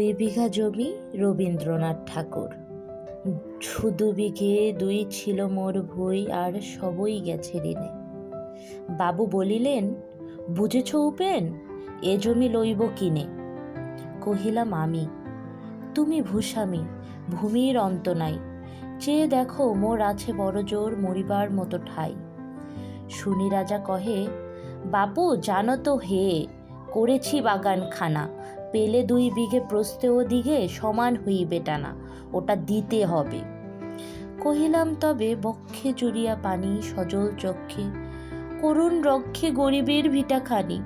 2 বিঘা জমি রবীন্দ্রনাথ ঠাকুর। শুধু বিঘে 2 ছিল মোর ভুঁই, আর সবই গেছে ঋণে। বাবু বলিলেন, বুঝেছ উপেন, এ জমি লইব কিনে। কহিলাম আমি, তুমি ভূস্বামী, ভূমির অন্ত নাই, চেয়ে দেখো মোর আছে বড় জোর মরিবার মতো ঠাই। শুনি রাজা কহে, বাপু জানো তো হে, করেছি বাগানখানা, পেলে 2 বিঘে প্রস্থে ও দিঘে সমান হইবে টানা, ওটা দিতে হবে। কহিলাম, তবে বক্ষে জুড়িয়া পানি, সজল চক্ষে করুণ রক্ষে গরিবের ভিটাখানি।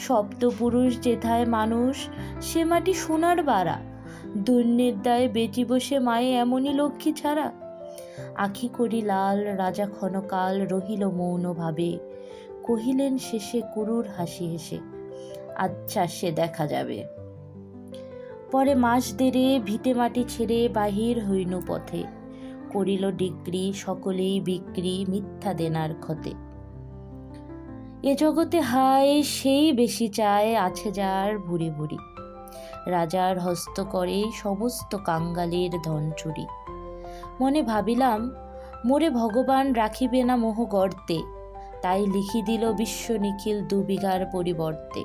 সপ্তপুরুষ যেথায় মানুষ, সে মাটি সোনার বাড়া, দৈন্যের দায়ে বেচিব সে মায়ে এমনই লক্ষ্মী ছাড়া। আখি করি লাল, রাজা ক্ষণকাল রহিল মৌন ভাবে, কহিলেন শেষে করুর হাসি হেসে, আচ্ছা সে দেখা যাবে। পরে মাস দেড়ে ভিটে মাটি ছেড়ে বাহির হইনু পথে, করিল ডিক্রি সকলেই বিক্রি মিথ্যা দেনার ক্ষতে। এ জগতে হায় সেই বেশি চায়, আছে যার ভুরি ভুরি, রাজার হস্ত করে সমস্ত কাঙ্গালের ধন চুরি। মনে ভাবিলাম, মোরে ভগবান রাখিবে না মোহ গর্তে, তাই লিখি দিল বিশ্ব নিখিল 2 বিঘার পরিবর্তে।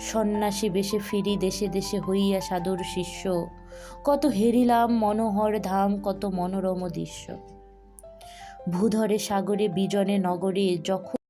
সন্ন্যাসী বেশে ফিরি দেশে দেশে হইয়া সাধুর শিষ্য, কত হেরিলাম মনোহর ধাম, কত মনোরম দৃশ্য। ভূধরে সাগরে বিজনে নগরে যখন